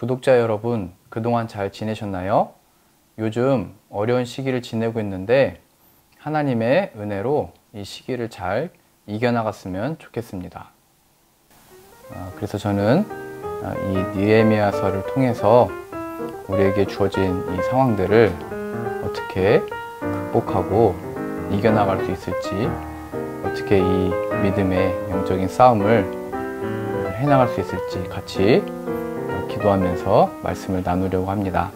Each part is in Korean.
구독자 여러분, 그동안 잘 지내셨나요? 요즘 어려운 시기를 지내고 있는데 하나님의 은혜로 이 시기를 잘 이겨나갔으면 좋겠습니다. 그래서 저는 이 느헤미야서를 통해서 우리에게 주어진 이 상황들을 어떻게 극복하고 이겨나갈 수 있을지, 어떻게 이 믿음의 영적인 싸움을 해나갈 수 있을지 같이 기도하면서 말씀을 나누려고 합니다.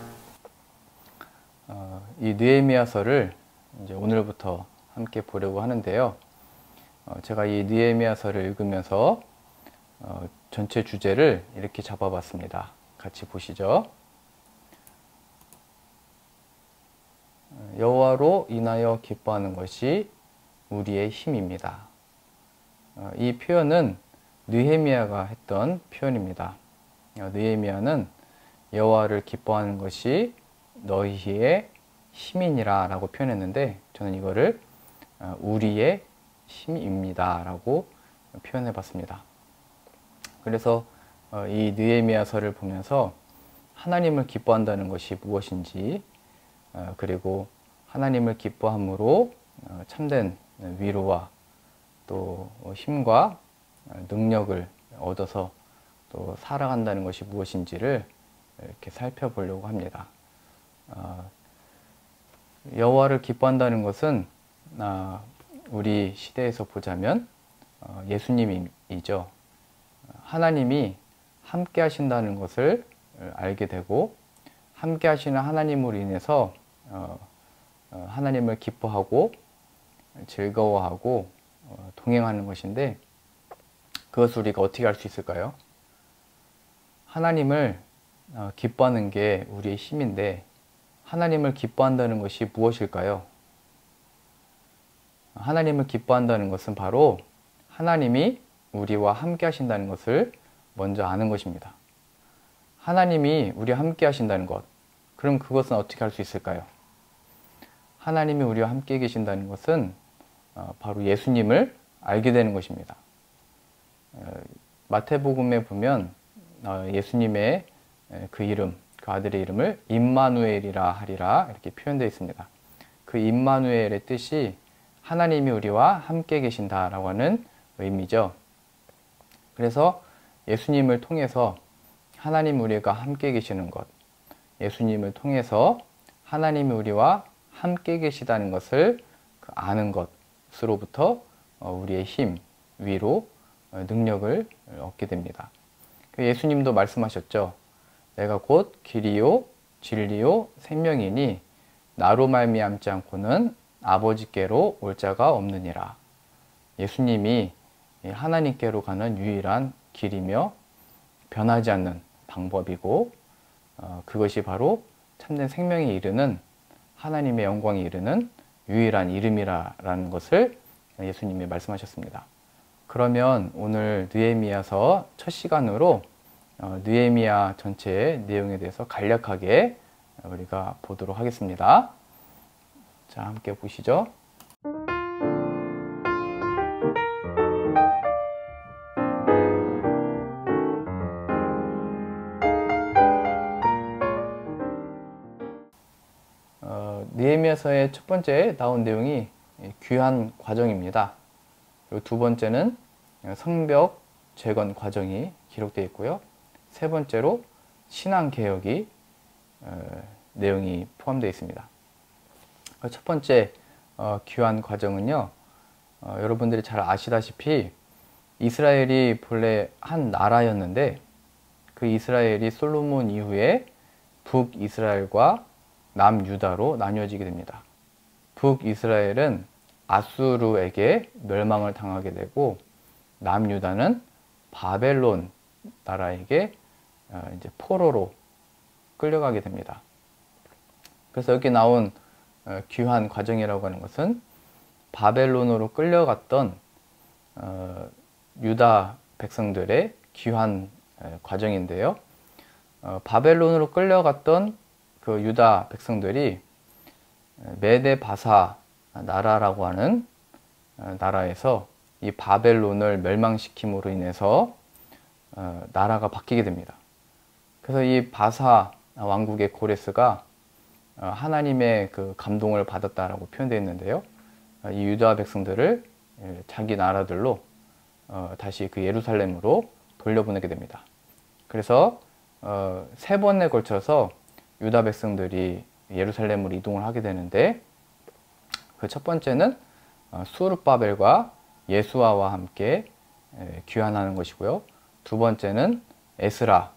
이 느헤미야서를 이제 오늘부터 함께 보려고 하는데요. 제가 이 느헤미야서를 읽으면서 전체 주제를 이렇게 잡아봤습니다. 같이 보시죠. 여호와로 인하여 기뻐하는 것이 우리의 힘입니다. 이 표현은 느헤미야가 했던 표현입니다. 느헤미야는 여호와를 기뻐하는 것이 너희의 힘이니라 라고 표현했는데, 저는 이거를 우리의 힘입니다 라고 표현해 봤습니다. 그래서 이 느헤미야서를 보면서 하나님을 기뻐한다는 것이 무엇인지, 그리고 하나님을 기뻐함으로 참된 위로와 또 힘과 능력을 얻어서 또 살아간다는 것이 무엇인지를 이렇게 살펴보려고 합니다. 여호와를 기뻐한다는 것은 우리 시대에서 보자면 예수님이죠. 하나님이 함께 하신다는 것을 알게 되고, 함께 하시는 하나님으로 인해서 하나님을 기뻐하고 즐거워하고 동행하는 것인데, 그것을 우리가 어떻게 할 수 있을까요? 하나님을 기뻐하는 게 우리의 힘인데, 하나님을 기뻐한다는 것이 무엇일까요? 하나님을 기뻐한다는 것은 바로 하나님이 우리와 함께 하신다는 것을 먼저 아는 것입니다. 하나님이 우리와 함께 하신다는 것, 그럼 그것은 어떻게 할 수 있을까요? 하나님이 우리와 함께 계신다는 것은 바로 예수님을 알게 되는 것입니다. 마태복음에 보면 예수님의 그 이름, 그 아들의 이름을 임마누엘이라 하리라 이렇게 표현되어 있습니다. 그 임마누엘의 뜻이 하나님이 우리와 함께 계신다라고 하는 의미죠. 그래서 예수님을 통해서 하나님 우리가 함께 계시는 것, 예수님을 통해서 하나님이 우리와 함께 계시다는 것을 아는 것으로부터 우리의 힘, 위로, 능력을 얻게 됩니다. 예수님도 말씀하셨죠. 내가 곧 길이요 진리요 생명이니 나로 말미암지 않고는 아버지께로 올 자가 없느니라. 예수님이 하나님께로 가는 유일한 길이며 변하지 않는 방법이고, 그것이 바로 참된 생명에 이르는, 하나님의 영광에 이르는 유일한 이름이라는 것을 예수님이 말씀하셨습니다. 그러면 오늘 느헤미야서 첫 시간으로 느헤미야 전체의 내용에 대해서 간략하게 우리가 보도록 하겠습니다. 자, 함께 보시죠. 느헤미야서의 첫 번째 나온 내용이 귀환 과정입니다. 그리고 두 번째는 성벽 재건 과정이 기록되어 있고요. 세 번째로 신앙개혁이 내용이 포함되어 있습니다. 첫 번째 귀환 과정은요, 여러분들이 잘 아시다시피 이스라엘이 본래 한 나라였는데, 그 이스라엘이 솔로몬 이후에 북이스라엘과 남유다로 나뉘어지게 됩니다. 북이스라엘은 아수르에게 멸망을 당하게 되고, 남유다는 바벨론 나라에게 이제 포로로 끌려가게 됩니다. 그래서 여기 나온 귀환 과정이라고 하는 것은 바벨론으로 끌려갔던 유다 백성들의 귀환 과정인데요. 바벨론으로 끌려갔던 그 유다 백성들이 메데바사 나라라고 하는 나라에서 이 바벨론을 멸망시킴으로 인해서 나라가 바뀌게 됩니다. 그래서 이 바사 왕국의 고레스가 하나님의 그 감동을 받았다라고 표현되어 있는데요. 이 유다 백성들을 자기 나라들로 다시 그 예루살렘으로 돌려보내게 됩니다. 그래서 세 번에 걸쳐서 유다 백성들이 예루살렘으로 이동을 하게 되는데, 그 첫 번째는 수르바벨과 예수아와 함께 귀환하는 것이고요. 두 번째는 에스라와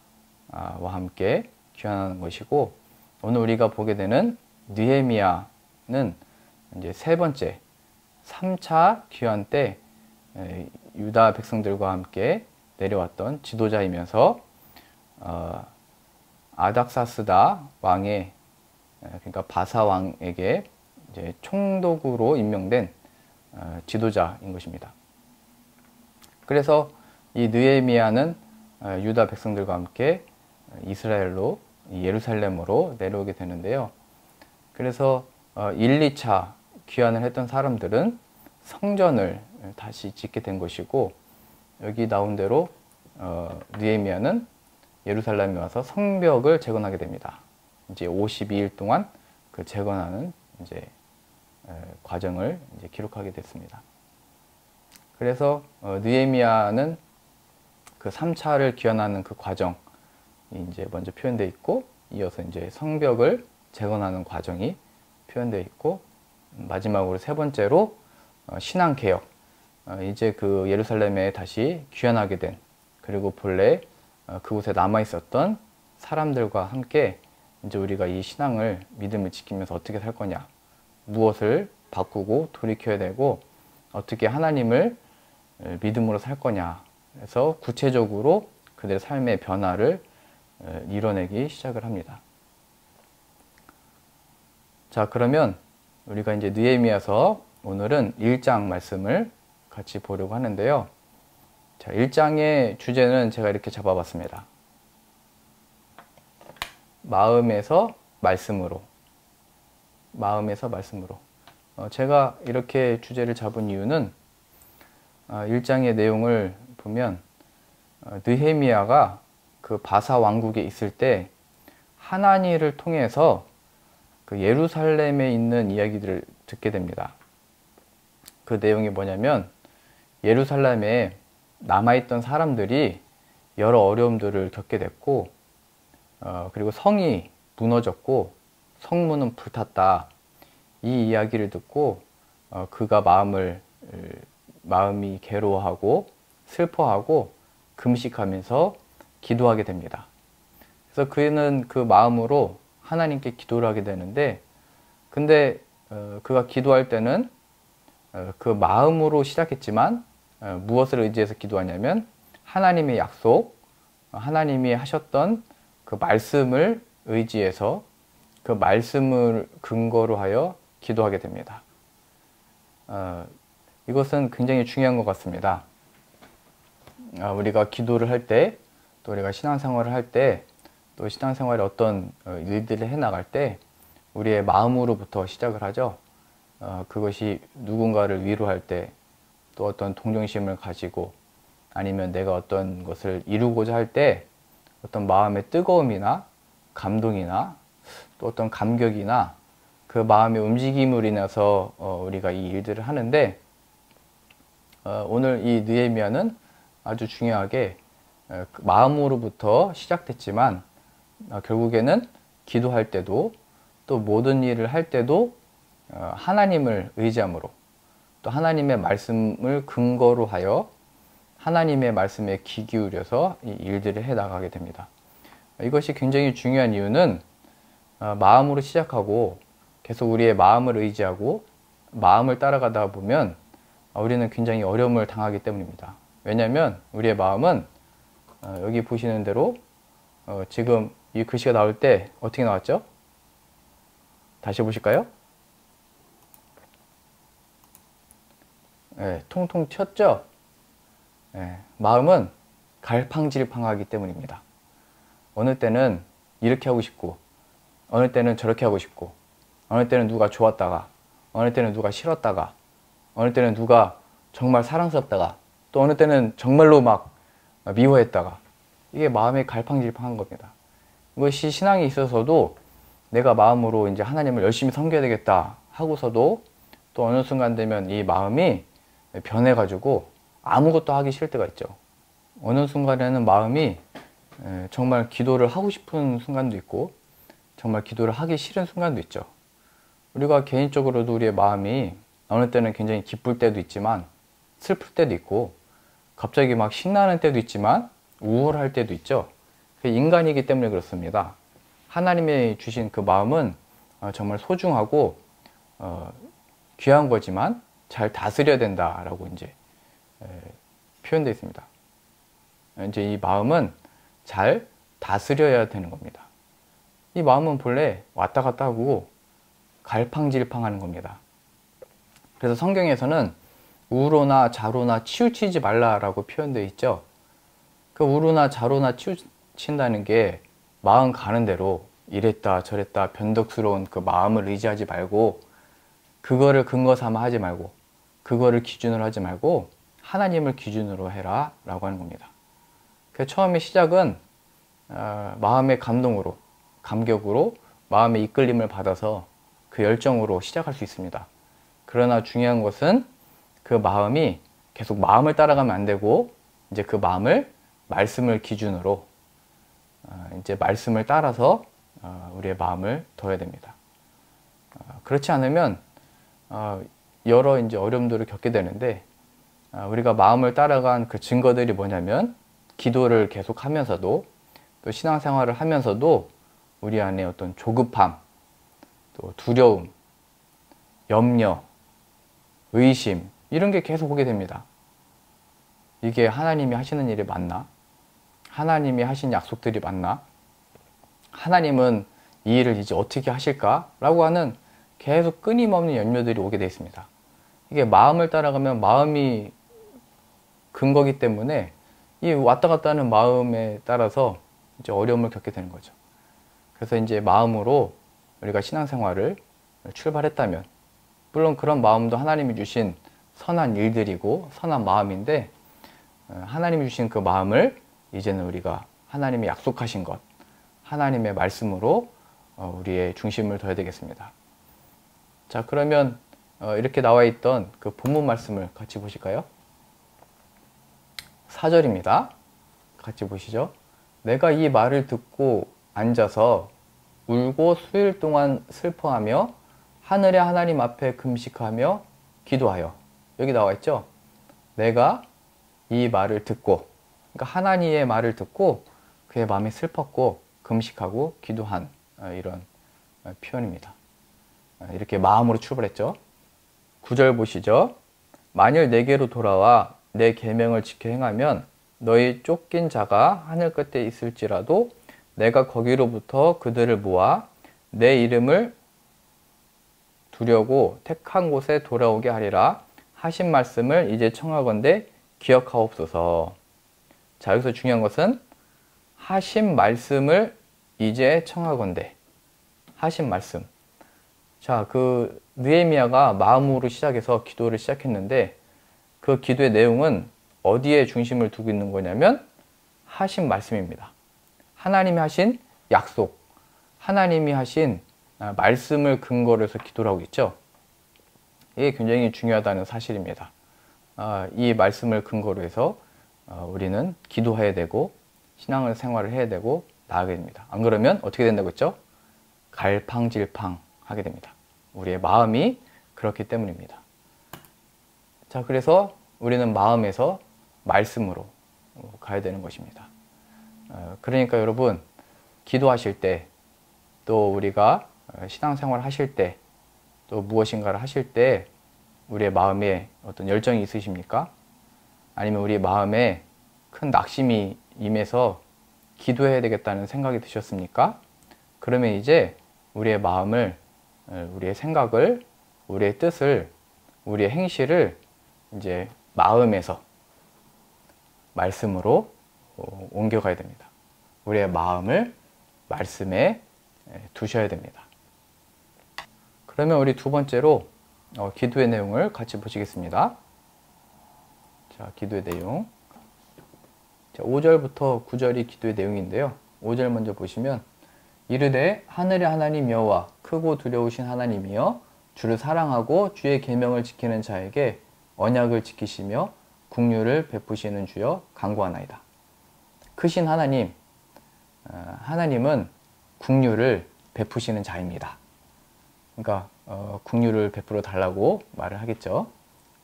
함께 귀환하는 것이고, 오늘 우리가 보게 되는 느헤미야는 이제 세 번째 3차 귀환 때 유다 백성들과 함께 내려왔던 지도자이면서 아닥사스다 왕의, 그러니까 바사 왕에게 이제 총독으로 임명된 지도자인 것입니다. 그래서 이 느헤미야는 유다 백성들과 함께 이스라엘로, 예루살렘으로 내려오게 되는데요. 그래서 1, 2차 귀환을 했던 사람들은 성전을 다시 짓게 된 것이고, 여기 나온 대로 느헤미야는 예루살렘에 와서 성벽을 재건하게 됩니다. 이제 52일 동안 그 재건하는 이제 과정을 이제 기록하게 됐습니다. 그래서 느헤미야는 그 3차를 귀환하는 그 과정이 이제 먼저 표현되어 있고, 이어서 이제 성벽을 재건하는 과정이 표현되어 있고, 마지막으로 세 번째로 신앙 개혁, 이제 그 예루살렘에 다시 귀환하게 된, 그리고 본래 그곳에 남아 있었던 사람들과 함께 이제 우리가 이 신앙을, 믿음을 지키면서 어떻게 살 거냐, 무엇을 바꾸고 돌이켜야 되고 어떻게 하나님을 믿음으로 살 거냐, 그래서 구체적으로 그들의 삶의 변화를 이뤄내기 시작을 합니다. 자, 그러면 우리가 이제 느헤미야서 오늘은 1장 말씀을 같이 보려고 하는데요. 자, 1장의 주제는 제가 이렇게 잡아봤습니다. 마음에서 말씀으로. 마음에서 말씀으로. 제가 이렇게 주제를 잡은 이유는 1장의 내용을 보면 느헤미야가 그 바사 왕국에 있을 때 하나니를 통해서 그 예루살렘에 있는 이야기들을 듣게 됩니다. 그 내용이 뭐냐면, 예루살렘에 남아있던 사람들이 여러 어려움들을 겪게 됐고, 그리고 성이 무너졌고 성문은 불탔다, 이 이야기를 듣고 그가 마음이 괴로워하고 슬퍼하고 금식하면서 기도하게 됩니다. 그래서 그는 그 마음으로 하나님께 기도를 하게 되는데, 근데 그가 기도할 때는 그 마음으로 시작했지만 무엇을 의지해서 기도하냐면 하나님의 약속, 하나님이 하셨던 그 말씀을 의지해서 그 말씀을 근거로 하여 기도하게 됩니다. 이것은 굉장히 중요한 것 같습니다. 우리가 기도를 할 때, 또 우리가 신앙생활을 할 때, 또 신앙생활에 어떤 일들을 해나갈 때 우리의 마음으로부터 시작을 하죠. 그것이 누군가를 위로할 때, 또 어떤 동정심을 가지고, 아니면 내가 어떤 것을 이루고자 할 때 어떤 마음의 뜨거움이나 감동이나 또 어떤 감격이나 그 마음의 움직임으로 인해서 우리가 이 일들을 하는데, 오늘 이 느헤미야는 아주 중요하게 마음으로부터 시작됐지만 결국에는 기도할 때도, 또 모든 일을 할 때도 하나님을 의지함으로, 또 하나님의 말씀을 근거로 하여 하나님의 말씀에 귀 기울여서 이 일들을 해 나가게 됩니다. 이것이 굉장히 중요한 이유는 마음으로 시작하고 계속 우리의 마음을 의지하고 마음을 따라가다 보면 우리는 굉장히 어려움을 당하기 때문입니다. 왜냐하면 우리의 마음은 여기 보시는 대로 지금 이 글씨가 나올 때 어떻게 나왔죠? 다시 보실까요? 네, 통통 튀었죠? 네, 마음은 갈팡질팡하기 때문입니다. 어느 때는 이렇게 하고 싶고, 어느 때는 저렇게 하고 싶고, 어느 때는 누가 좋았다가, 어느 때는 누가 싫었다가, 어느 때는 누가 정말 사랑스럽다가, 또 어느 때는 정말로 막 미워했다가, 이게 마음의 갈팡질팡한 겁니다. 이것이 신앙에 있어서도 내가 마음으로 이제 하나님을 열심히 섬겨야 되겠다 하고서도 또 어느 순간 되면 이 마음이 변해가지고 아무것도 하기 싫을 때가 있죠. 어느 순간에는 마음이 정말 기도를 하고 싶은 순간도 있고 정말 기도를 하기 싫은 순간도 있죠. 우리가 개인적으로도 우리의 마음이 어느 때는 굉장히 기쁠 때도 있지만 슬플 때도 있고 갑자기 막 신나는 때도 있지만 우울할 때도 있죠. 인간이기 때문에 그렇습니다. 하나님이 주신 그 마음은 정말 소중하고 귀한 거지만 잘 다스려야 된다라고 이제 표현되어 있습니다. 이제 이 마음은 잘 다스려야 되는 겁니다. 이 마음은 본래 왔다 갔다 하고 갈팡질팡하는 겁니다. 그래서 성경에서는 우로나 좌로나 치우치지 말라라고 표현되어 있죠. 그 우로나 좌로나 치우친다는 게 마음 가는 대로 이랬다 저랬다 변덕스러운 그 마음을 의지하지 말고 그거를 근거 삼아 하지 말고 그거를 기준으로 하지 말고 하나님을 기준으로 해라 라고 하는 겁니다. 그 처음에 시작은 마음의 감동으로 감격으로 마음의 이끌림을 받아서 그 열정으로 시작할 수 있습니다. 그러나 중요한 것은 그 마음이 계속 마음을 따라가면 안 되고 이제 그 마음을 말씀을 기준으로 이제 말씀을 따라서 우리의 마음을 둬야 됩니다. 그렇지 않으면 여러 이제 어려움들을 겪게 되는데 우리가 마음을 따라간 그 증거들이 뭐냐면 기도를 계속 하면서도 또 신앙생활을 하면서도 우리 안에 어떤 조급함, 또 두려움, 염려, 의심 이런 게 계속 오게 됩니다. 이게 하나님이 하시는 일이 맞나? 하나님이 하신 약속들이 맞나? 하나님은 이 일을 이제 어떻게 하실까? 라고 하는 계속 끊임없는 염려들이 오게 되어 있습니다. 이게 마음을 따라가면 마음이 근거기 때문에 이 왔다 갔다 하는 마음에 따라서 이제 어려움을 겪게 되는 거죠. 그래서 이제 마음으로 우리가 신앙생활을 출발했다면 물론 그런 마음도 하나님이 주신 선한 일들이고 선한 마음인데 하나님이 주신 그 마음을 이제는 우리가 하나님이 약속하신 것 하나님의 말씀으로 우리의 중심을 둬야 되겠습니다. 자, 그러면 이렇게 나와 있던 그 본문 말씀을 같이 보실까요? 4절입니다. 같이 보시죠. 내가 이 말을 듣고 앉아서 울고 수일 동안 슬퍼하며 하늘의 하나님 앞에 금식하며 기도하여. 여기 나와 있죠. 내가 이 말을 듣고, 그러니까 하나님의 말을 듣고 그의 마음이 슬펐고 금식하고 기도한 이런 표현입니다. 이렇게 마음으로 출발했죠. 9절 보시죠. 만일 내게로 돌아와 내 계명을 지켜 행하면 너희 쫓긴 자가 하늘 끝에 있을지라도 내가 거기로부터 그들을 모아 내 이름을 두려고 택한 곳에 돌아오게 하리라 하신 말씀을 이제 청하건대 기억하옵소서. 자, 여기서 중요한 것은 하신 말씀을 이제 청하건대. 하신 말씀. 자, 그 느헤미야가 마음으로 시작해서 기도를 시작했는데 그 기도의 내용은 어디에 중심을 두고 있는 거냐면 하신 말씀입니다. 하나님이 하신 약속, 하나님이 하신 말씀을 근거로 해서 기도를 하고 있죠. 이게 굉장히 중요하다는 사실입니다. 이 말씀을 근거로 해서 우리는 기도해야 되고 신앙을 생활을 해야 되고 나아가게 됩니다. 안 그러면 어떻게 된다고 했죠? 갈팡질팡 하게 됩니다. 우리의 마음이 그렇기 때문입니다. 자, 그래서 우리는 마음에서 말씀으로 가야 되는 것입니다. 그러니까 여러분, 기도하실 때, 또 우리가 신앙생활 하실 때, 또 무엇인가를 하실 때 우리의 마음에 어떤 열정이 있으십니까? 아니면 우리의 마음에 큰 낙심이 임해서 기도해야 되겠다는 생각이 드셨습니까? 그러면 이제 우리의 마음을, 우리의 생각을, 우리의 뜻을, 우리의 행실을 이제 마음에서 말씀으로 옮겨가야 됩니다. 우리의 마음을 말씀에 두셔야 됩니다. 그러면 우리 두 번째로 기도의 내용을 같이 보시겠습니다. 자, 기도의 내용. 자, 5절부터 9절이 기도의 내용인데요. 5절 먼저 보시면 이르되 하늘의 하나님 여호와 크고 두려우신 하나님이여 주를 사랑하고 주의 계명을 지키는 자에게 언약을 지키시며 긍휼을 베푸시는 주여 간구하나이다. 크신 하나님, 하나님은 긍휼을 베푸시는 자입니다. 그러니까 긍휼을 베풀어 달라고 말을 하겠죠.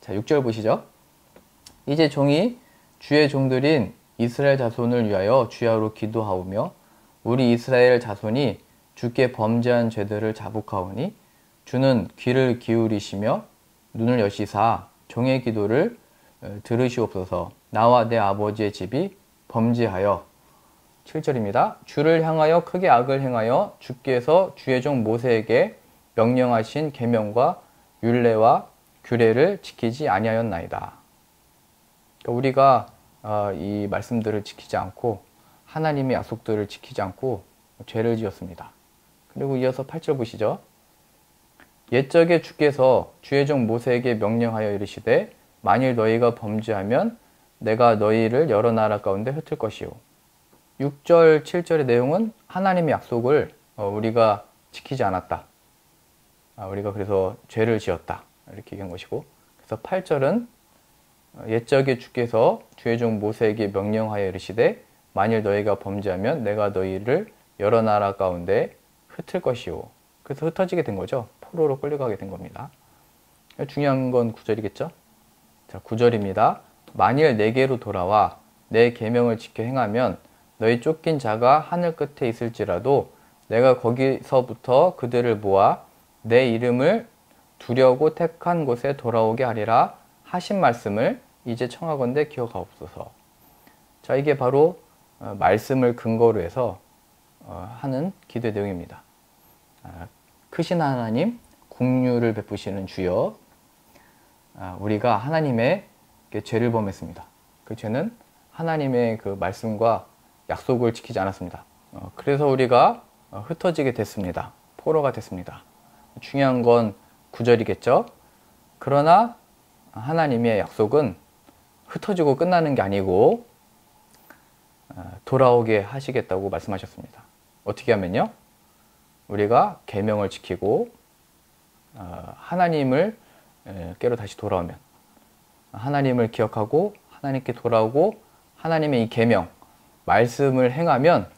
자, 6절 보시죠. 이제 종이 주의 종들인 이스라엘 자손을 위하여 주야로 기도하오며 우리 이스라엘 자손이 주께 범죄한 죄들을 자복하오니 주는 귀를 기울이시며 눈을 여시사 종의 기도를 들으시옵소서. 나와 내 아버지의 집이 범죄하여 7절입니다. 주를 향하여 크게 악을 행하여 주께서 주의 종 모세에게 명령하신 계명과 율례와 규례를 지키지 아니하였나이다. 그러니까 우리가 이 말씀들을 지키지 않고 하나님의 약속들을 지키지 않고 죄를 지었습니다. 그리고 이어서 8절 보시죠. 옛적에 주께서 주의 종 모세에게 명령하여 이르시되 만일 너희가 범죄하면 내가 너희를 여러 나라 가운데 흩을 것이요. 6절, 7절의 내용은 하나님의 약속을 우리가 지키지 않았다. 우리가 그래서 죄를 지었다. 이렇게 얘기한 것이고, 그래서 8절은 옛적에 주께서 주의 종 모세에게 명령하여 이르시되 만일 너희가 범죄하면 내가 너희를 여러 나라 가운데 흩을 것이요. 그래서 흩어지게 된 거죠. 포로로 끌려가게 된 겁니다. 중요한 건 9절이겠죠. 자, 9절입니다. 만일 내게로 돌아와 내 계명을 지켜 행하면 너희 쫓긴 자가 하늘 끝에 있을지라도 내가 거기서부터 그들을 모아 내 이름을 두려고 택한 곳에 돌아오게 하리라 하신 말씀을 이제 청하건대 기억하옵소서. 자, 이게 바로 말씀을 근거로 해서 하는 기도의 내용입니다. 크신 하나님, 긍휼을 베푸시는 주여, 우리가 하나님의 죄를 범했습니다. 그 죄는 하나님의 그 말씀과 약속을 지키지 않았습니다. 그래서 우리가 흩어지게 됐습니다. 포로가 됐습니다. 중요한 건 9절이겠죠. 그러나 하나님의 약속은 흩어지고 끝나는 게 아니고 돌아오게 하시겠다고 말씀하셨습니다. 어떻게 하면요? 우리가 계명을 지키고 하나님을 깨로 다시 돌아오면, 하나님을 기억하고 하나님께 돌아오고 하나님의 이 계명, 말씀을 행하면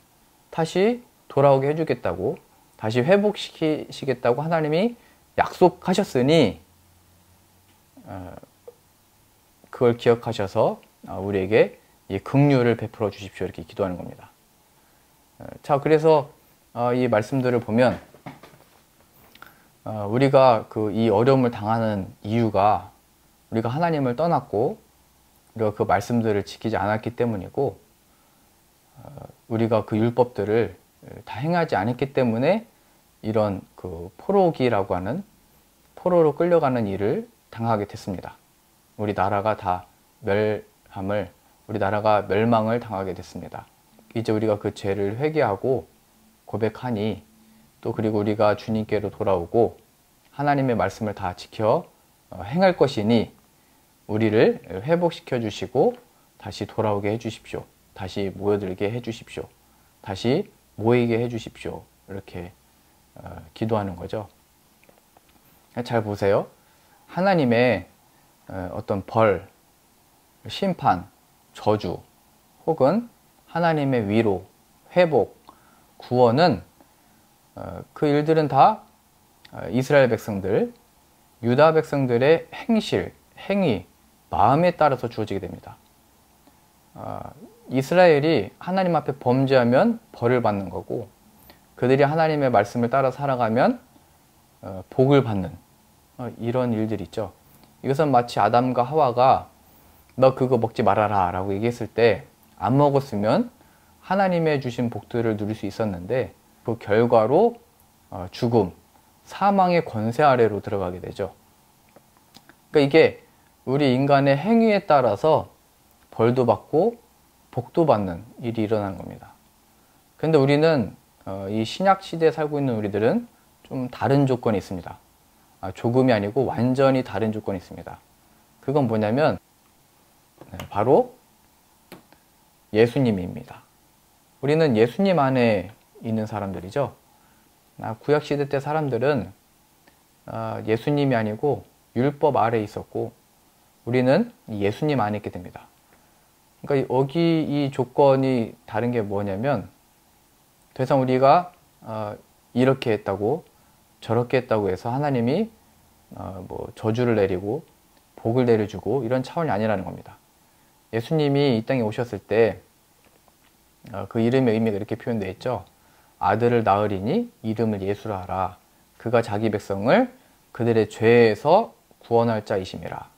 다시 돌아오게 해주겠다고, 다시 회복시키시겠다고 하나님이 약속하셨으니 그걸 기억하셔서 우리에게 이 긍휼을 베풀어 주십시오. 이렇게 기도하는 겁니다. 자, 그래서 이 말씀들을 보면 우리가 이 어려움을 당하는 이유가 우리가 하나님을 떠났고 우리가 그 말씀들을 지키지 않았기 때문이고, 우리가 그 율법들을 다 행하지 않았기 때문에 이런 그 포로기라고 하는, 포로로 끌려가는 일을 당하게 됐습니다. 우리 나라가 다 우리 나라가 멸망을 당하게 됐습니다. 이제 우리가 그 죄를 회개하고 고백하니, 또 그리고 우리가 주님께로 돌아오고 하나님의 말씀을 다 지켜 행할 것이니 우리를 회복시켜 주시고 다시 돌아오게 해 주십시오. 다시 모여들게 해 주십시오. 다시 모이게 해 주십시오. 이렇게 기도하는 거죠. 잘 보세요. 하나님의 어떤 벌, 심판, 저주, 혹은 하나님의 위로, 회복, 구원은 그 일들은 다 이스라엘 백성들, 유다 백성들의 행실, 행위, 마음에 따라서 주어지게 됩니다. 이스라엘이 하나님 앞에 범죄하면 벌을 받는 거고, 그들이 하나님의 말씀을 따라 살아가면 복을 받는 이런 일들이 있죠. 이것은 마치 아담과 하와가 너 그거 먹지 말아라 라고 얘기했을 때 안 먹었으면 하나님의 주신 복들을 누릴 수 있었는데, 그 결과로 죽음, 사망의 권세 아래로 들어가게 되죠. 그러니까 이게 우리 인간의 행위에 따라서 벌도 받고 복도 받는 일이 일어나는 겁니다. 그런데 우리는 이 신약 시대에 살고 있는 우리들은 좀 다른 조건이 있습니다. 조금이 아니고 완전히 다른 조건이 있습니다. 그건 뭐냐면 바로 예수님입니다. 우리는 예수님 안에 있는 사람들이죠. 구약시대 때 사람들은 예수님이 아니고 율법 아래에 있었고 우리는 예수님 안에 있게 됩니다. 그러니까 여기 이 조건이 다른 게 뭐냐면 더 이상 우리가 이렇게 했다고 저렇게 했다고 해서 하나님이 뭐 저주를 내리고 복을 내려주고 이런 차원이 아니라는 겁니다. 예수님이 이 땅에 오셨을 때 그 이름의 의미가 이렇게 표현되어 있죠. 아들을 낳으리니 이름을 예수라 하라. 그가 자기 백성을 그들의 죄에서 구원할 자이심이라.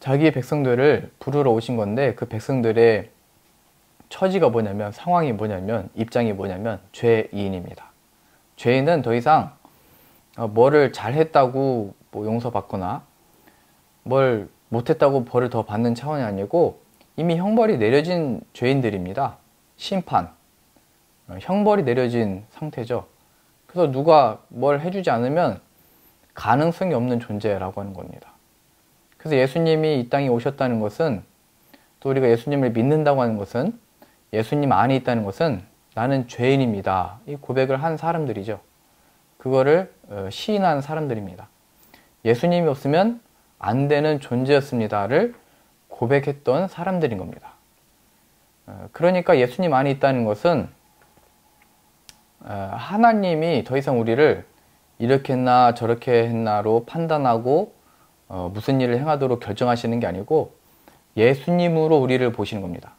자기의 백성들을 부르러 오신 건데 그 백성들의 처지가 뭐냐면 상황이 뭐냐면 입장이 뭐냐면 죄인입니다. 죄인은 더 이상 뭐를 잘했다고 뭐 용서받거나 뭘 못했다고 벌을 더 받는 차원이 아니고 이미 형벌이 내려진 죄인들입니다. 심판, 형벌이 내려진 상태죠. 그래서 누가 뭘 해주지 않으면 가능성이 없는 존재라고 하는 겁니다. 그래서 예수님이 이 땅에 오셨다는 것은 또 우리가 예수님을 믿는다고 하는 것은 예수님 안에 있다는 것은 나는 죄인입니다. 이 고백을 한 사람들이죠. 그거를 시인한 사람들입니다. 예수님이 없으면 안 되는 존재였습니다를 고백했던 사람들인 겁니다. 그러니까 예수님 안에 있다는 것은 하나님이 더 이상 우리를 이렇게 했나 저렇게 했나로 판단하고 무슨 일을 행하도록 결정하시는 게 아니고 예수님으로 우리를 보시는 겁니다.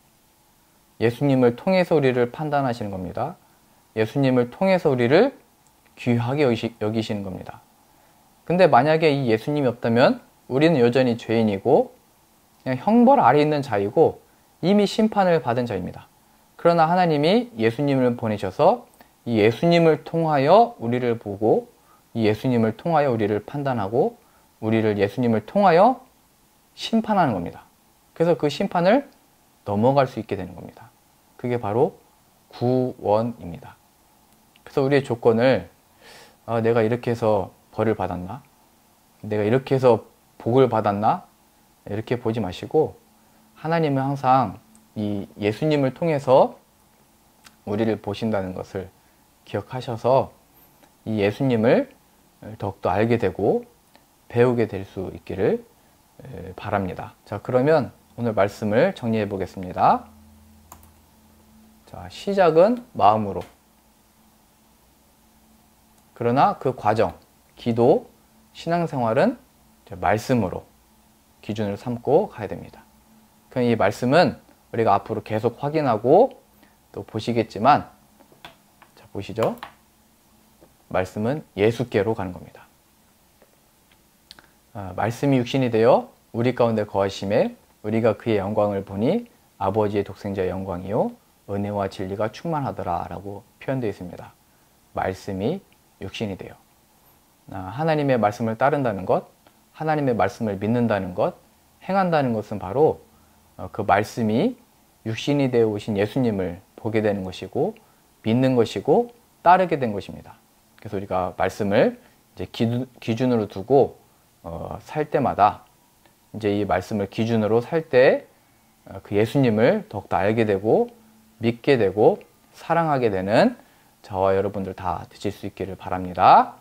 예수님을 통해서 우리를 판단하시는 겁니다. 예수님을 통해서 우리를 귀하게 여기시는 겁니다. 근데 만약에 이 예수님이 없다면 우리는 여전히 죄인이고 그냥 형벌 아래 있는 자이고 이미 심판을 받은 자입니다. 그러나 하나님이 예수님을 보내셔서 이 예수님을 통하여 우리를 보고 이 예수님을 통하여 우리를 판단하고 우리를 예수님을 통하여 심판하는 겁니다. 그래서 그 심판을 넘어갈 수 있게 되는 겁니다. 그게 바로 구원입니다. 그래서 우리의 조건을 내가 이렇게 해서 벌을 받았나? 내가 이렇게 해서 복을 받았나? 이렇게 보지 마시고 하나님은 항상 이 예수님을 통해서 우리를 보신다는 것을 기억하셔서 이 예수님을 더욱더 알게 되고 배우게 될 수 있기를 바랍니다. 자, 그러면 오늘 말씀을 정리해 보겠습니다. 자, 시작은 마음으로. 그러나 그 과정, 기도, 신앙생활은 말씀으로 기준을 삼고 가야 됩니다. 그럼 이 말씀은 우리가 앞으로 계속 확인하고 또 보시겠지만, 자, 보시죠. 말씀은 예수께로 가는 겁니다. 말씀이 육신이 되어 우리 가운데 거하심에 우리가 그의 영광을 보니 아버지의 독생자의 영광이요 은혜와 진리가 충만하더라 라고 표현되어 있습니다. 말씀이 육신이 되어 하나님의 말씀을 따른다는 것, 하나님의 말씀을 믿는다는 것, 행한다는 것은 바로 그 말씀이 육신이 되어 오신 예수님을 보게 되는 것이고 믿는 것이고 따르게 된 것입니다. 그래서 우리가 말씀을 이제 기준으로 두고 살 때마다 이제 이 말씀을 기준으로 살 때 그 예수님을 더욱더 알게 되고 믿게 되고 사랑하게 되는 저와 여러분들 다 되실 수 있기를 바랍니다.